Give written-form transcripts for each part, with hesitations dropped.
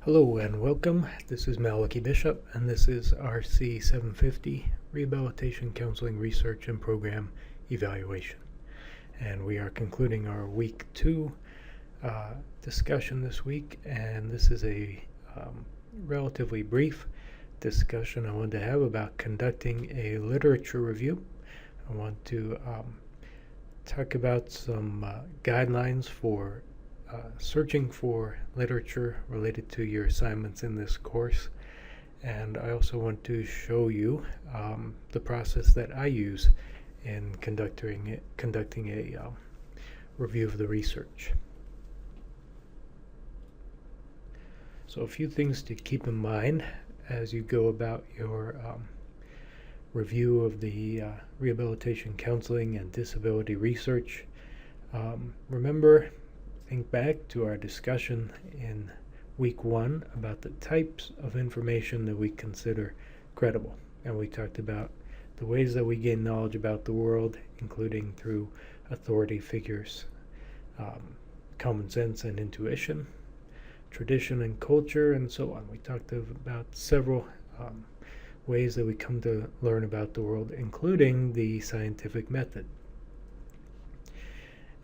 Hello and welcome. This is Malachy Bishop, and this is RC-750 Rehabilitation Counseling Research and Program Evaluation. And we are concluding our Week 2 discussion this week, and this is a relatively brief discussion I want to have about conducting a literature review. I want to talk about some guidelines for searching for literature related to your assignments in this course, and I also want to show you the process that I use in conducting a review of the research. So a few things to keep in mind as you go about your review of the rehabilitation counseling and disability research. Remember, think back to our discussion in Week 1 about the types of information that we consider credible. And we talked about the ways that we gain knowledge about the world, including through authority figures, common sense and intuition, tradition and culture, and so on. We talked about several ways that we come to learn about the world, including the scientific method.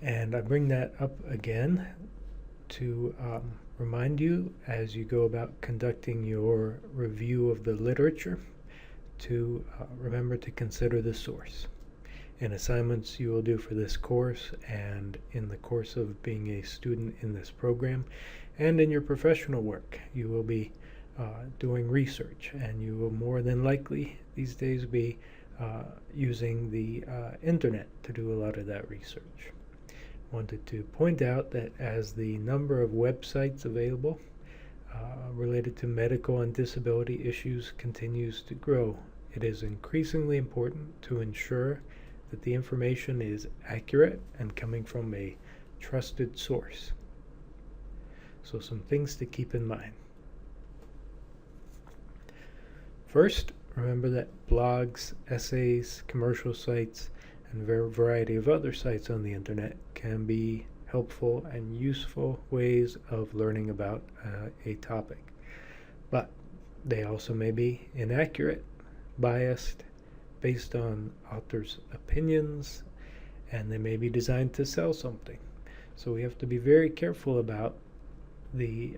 And I bring that up again to remind you, as you go about conducting your review of the literature, to remember to consider the source. In assignments you will do for this course, and in the course of being a student in this program, and in your professional work, you will be doing research, and you will more than likely these days be using the internet to do a lot of that research. Wanted to point out that as the number of websites available related to medical and disability issues continues to grow, it is increasingly important to ensure that the information is accurate and coming from a trusted source. So some things to keep in mind. First, remember that blogs, essays, commercial sites, and a variety of other sites on the internet can be helpful and useful ways of learning about a topic. But they also may be inaccurate, biased, based on authors' opinions, and they may be designed to sell something. So we have to be very careful about the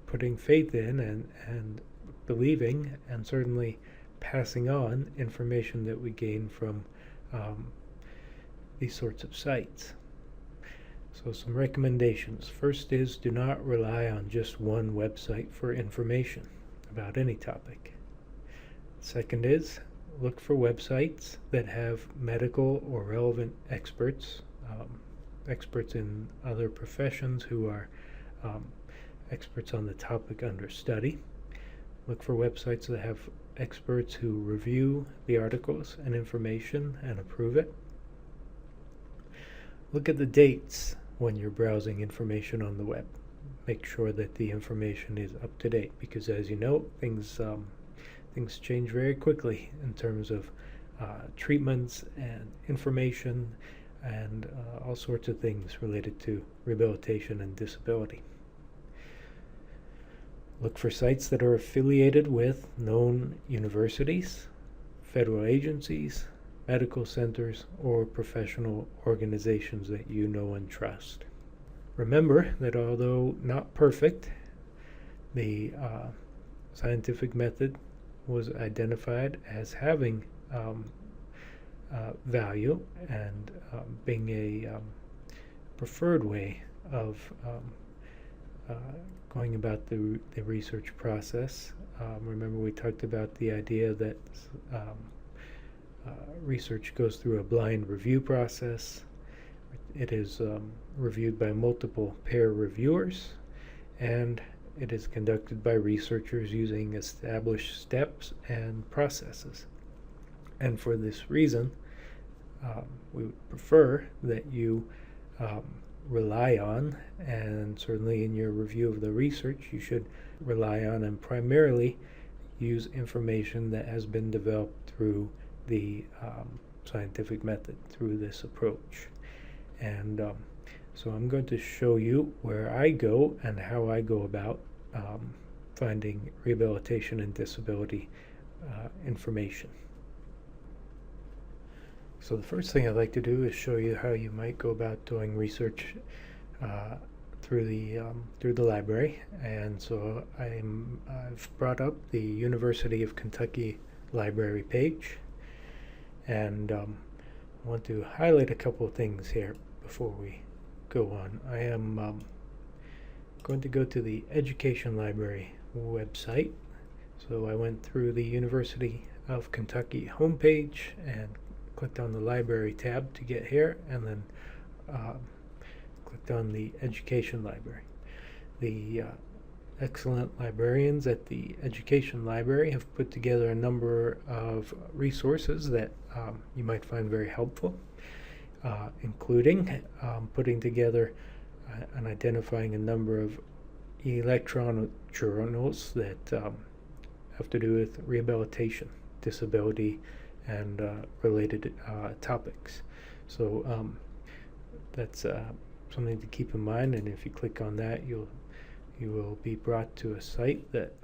putting faith in and believing, and certainly passing on information that we gain from these sorts of sites. So some recommendations. First is, do not rely on just one website for information about any topic. Second is, look for websites that have medical or relevant experts, experts in other professions who are experts on the topic under study. Look for websites that have experts who review the articles and information and approve it. Look at the dates when you're browsing information on the web. Make sure that the information is up to date, because as you know, things change very quickly in terms of treatments and information and all sorts of things related to rehabilitation and disability. Look for sites that are affiliated with known universities, federal agencies, medical centers, or professional organizations that you know and trust. Remember that although not perfect, the scientific method was identified as having value and being a preferred way of going about the research process. Remember, we talked about the idea that research goes through a blind review process. It is reviewed by multiple peer reviewers, and it is conducted by researchers using established steps and processes. And for this reason, we would prefer that you rely on, and certainly in your review of the research, you should rely on and primarily use information that has been developed through the scientific method, through this approach. And so I'm going to show you where I go and how I go about finding rehabilitation and disability information. So the first thing I'd like to do is show you how you might go about doing research through the library. And so I've brought up the University of Kentucky library page, and I want to highlight a couple of things here before we go on. I am going to go to the Education Library website. So I went through the University of Kentucky homepage and clicked on the library tab to get here, and then clicked on the Education Library. The excellent librarians at the Education Library have put together a number of resources that you might find very helpful, including putting together and identifying a number of electronic journals that have to do with rehabilitation, disability, and related topics. So that's something to keep in mind, and if you click on that, you will be brought to a site that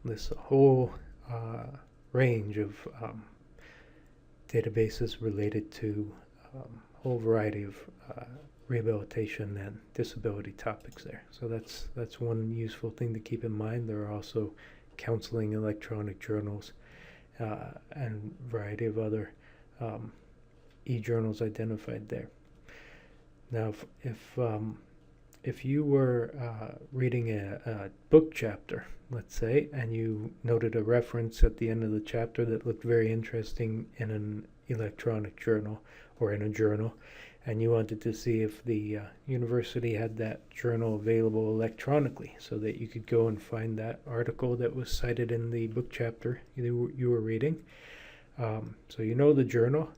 lists a whole range of databases related to a whole variety of rehabilitation and disability topics there. So that's one useful thing to keep in mind. There are also counseling electronic journals and a variety of other e-journals identified there. Now, if you were reading a book chapter, let's say, and you noted a reference at the end of the chapter that looked very interesting in an electronic journal or in a journal, and you wanted to see if the university had that journal available electronically so that you could go and find that article that was cited in the book chapter you were reading. So you know the journal.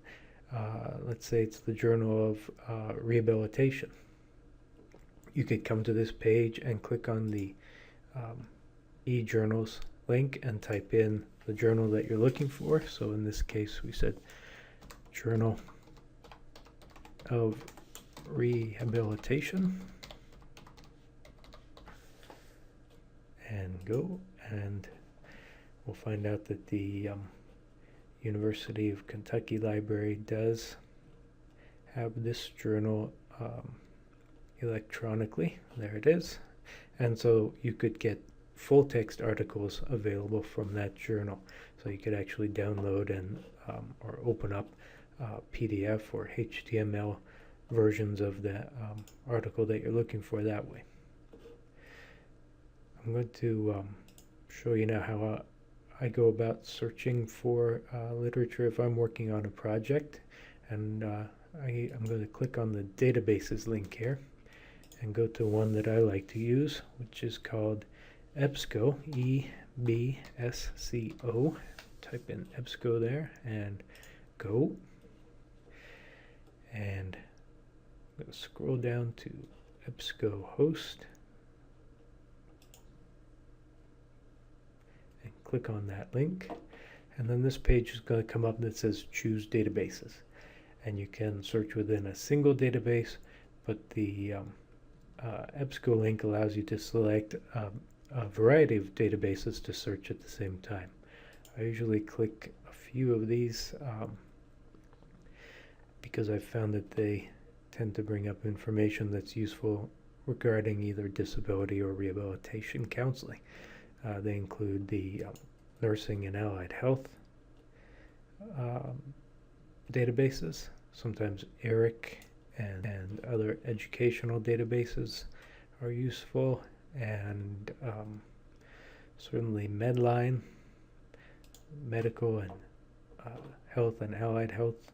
Let's say it's the Journal of Rehabilitation. You could come to this page and click on the e-journals link and type in the journal that you're looking for. So in this case, we said Journal of Rehabilitation, and go, and we'll find out that the University of Kentucky Library does have this journal electronically. There it is. And so you could get full text articles available from that journal. So you could actually download and or open up PDF or HTML versions of the article that you're looking for that way. I'm going to show you now how I go about searching for literature if I'm working on a project. And I'm going to click on the databases link here and go to one that I like to use, which is called EBSCO, E-B-S-C-O. Type in EBSCO there and go. And I'm going to scroll down to EBSCO host and click on that link. And then this page is going to come up that says choose databases. And you can search within a single database, but the EBSCO link allows you to select a variety of databases to search at the same time. I usually click a few of these because I've found that they tend to bring up information that's useful regarding either disability or rehabilitation counseling. They include the nursing and allied health databases, sometimes ERIC and other educational databases are useful, and certainly Medline, medical and health and allied health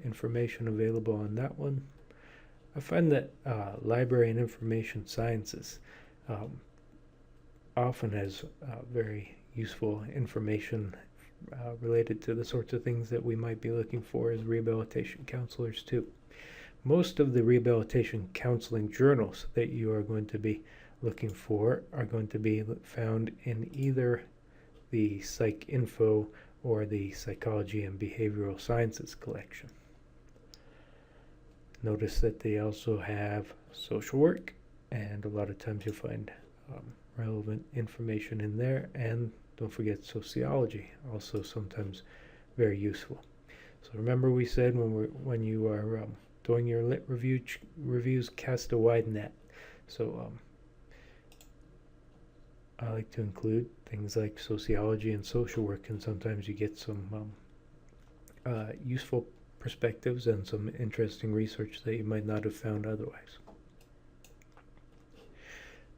information available on that one. I find that library and information sciences often has very useful information related to the sorts of things that we might be looking for as rehabilitation counselors too. Most of the rehabilitation counseling journals that you are going to be looking for are going to be found in either the PsycInfo or the Psychology and Behavioral Sciences collection. Notice that they also have social work and a lot of times you'll find relevant information in there. And don't forget sociology, also sometimes very useful. So remember, we said when you are doing your lit reviews, cast a wide net. So I like to include things like sociology and social work, and sometimes you get some useful perspectives and some interesting research that you might not have found otherwise.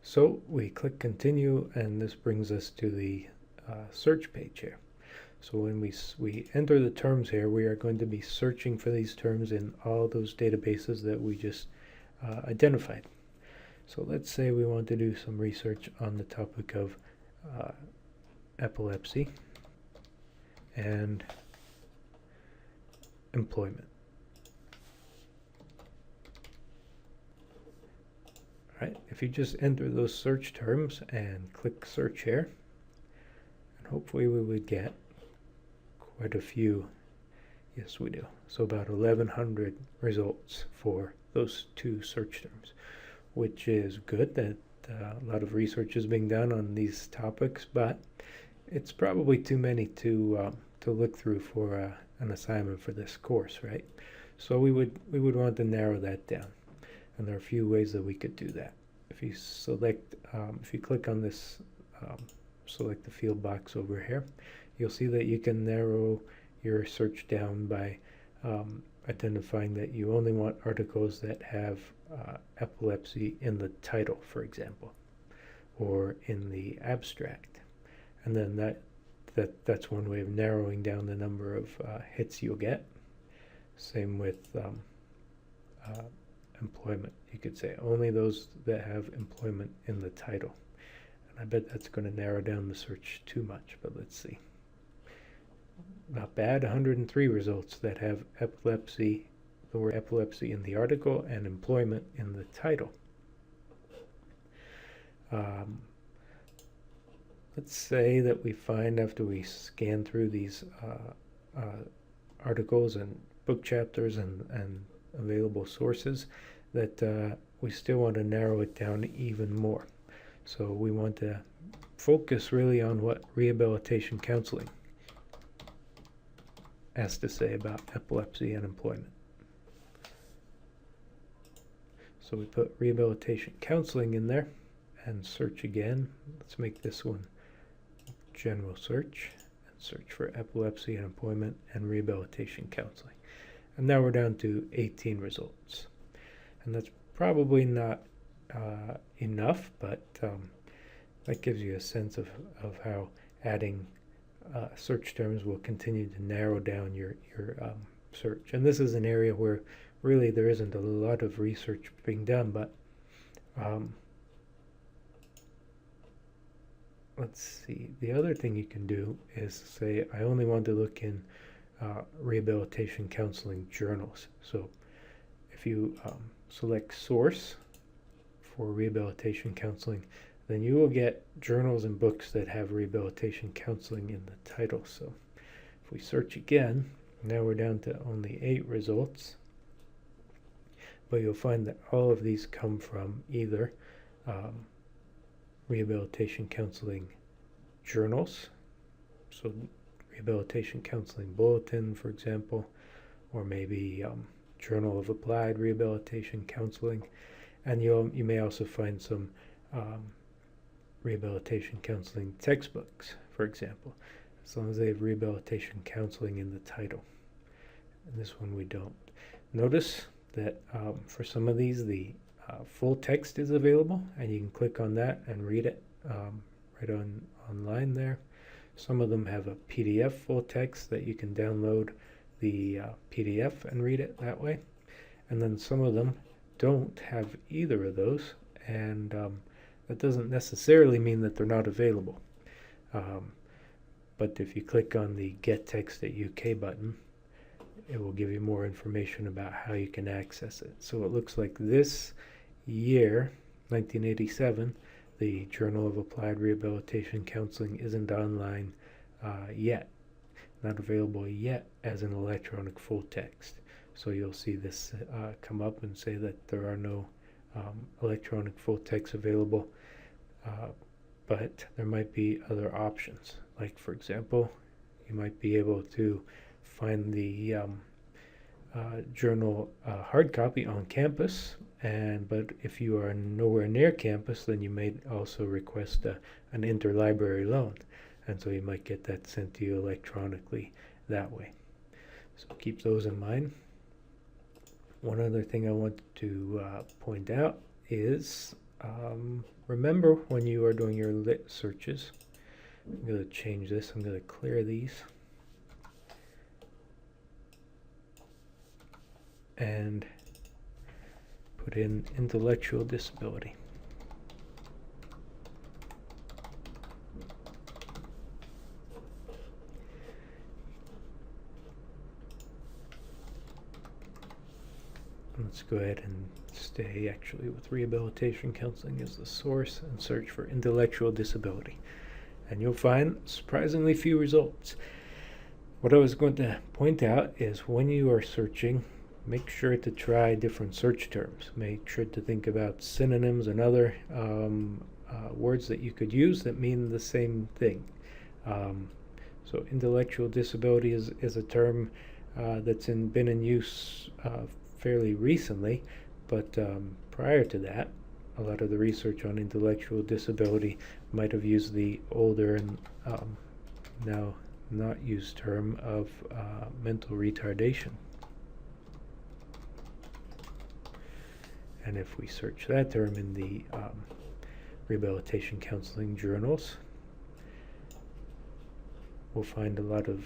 So we click continue, and this brings us to the search page here. So when we enter the terms here, we are going to be searching for these terms in all those databases that we just identified. So let's say we want to do some research on the topic of epilepsy and employment. Right, if you just enter those search terms and click search here, and hopefully we would get quite a few. Yes, we do. So about 1,100 results for those two search terms, which is good that a lot of research is being done on these topics, but it's probably too many to look through for an assignment for this course, right? So we would want to narrow that down, and there are a few ways that we could do that. If you select, if you click on this, select the field box over here, you'll see that you can narrow your search down by identifying that you only want articles that have epilepsy in the title, for example, or in the abstract. And then that's one way of narrowing down the number of hits you'll get. Same with employment. You could say only those that have employment in the title. And I bet that's going to narrow down the search too much, but let's see. Not bad, 103 results that have epilepsy, the word epilepsy in the article, and employment in the title. Let's say that we find, after we scan through these articles and book chapters and available sources, that we still want to narrow it down even more. So we want to focus really on what rehabilitation counseling has to say about epilepsy and employment. So we put rehabilitation counseling in there and search again. Let's make this one general search and search for epilepsy and employment and rehabilitation counseling. And now we're down to 18 results. And that's probably not enough, but that gives you a sense of how adding search terms will continue to narrow down your search. And this is an area where really there isn't a lot of research being done, but let's see. The other thing you can do is say, I only want to look in rehabilitation counseling journals. So if you select source for rehabilitation counseling, then you will get journals and books that have rehabilitation counseling in the title. So if we search again, now we're down to only 8 results, but you'll find that all of these come from either rehabilitation counseling journals, so Rehabilitation Counseling Bulletin, for example, or maybe Journal of Applied Rehabilitation Counseling, and you may also find some rehabilitation counseling textbooks, for example, as long as they have rehabilitation counseling in the title. And this one we don't. Notice that for some of these, the full text is available, and you can click on that and read it right online there. Some of them have a PDF full text that you can download the PDF and read it that way. And then some of them don't have either of those, and that doesn't necessarily mean that they're not available. But if you click on the Get Text at UK button, it will give you more information about how you can access it. So it looks like this year, 1987, the Journal of Applied Rehabilitation Counseling isn't online yet, not available yet as an electronic full text. So you'll see this come up and say that there are no electronic full text available, but there might be other options. Like, for example, you might be able to find the journal hard copy on campus, but if you are nowhere near campus, then you may also request an interlibrary loan, and so you might get that sent to you electronically that way. So keep those in mind. One other thing I want to point out is remember when you are doing your lit searches, I'm going to change this, I'm going to clear these and put in intellectual disability. Let's go ahead and stay actually with rehabilitation counseling as the source and search for intellectual disability. And you'll find surprisingly few results. What I was going to point out is when you are searching, make sure to try different search terms. Make sure to think about synonyms and other words that you could use that mean the same thing. So intellectual disability is a term that's been in use fairly recently, but prior to that, a lot of the research on intellectual disability might have used the older and now not used term of mental retardation. And if we search that term in the rehabilitation counseling journals, we'll find a lot of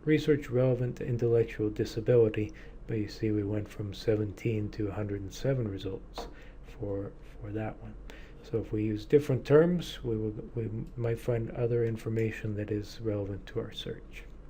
research relevant to intellectual disability, but you see we went from 17 to 107 results for that one. So if we use different terms, we might find other information that is relevant to our search.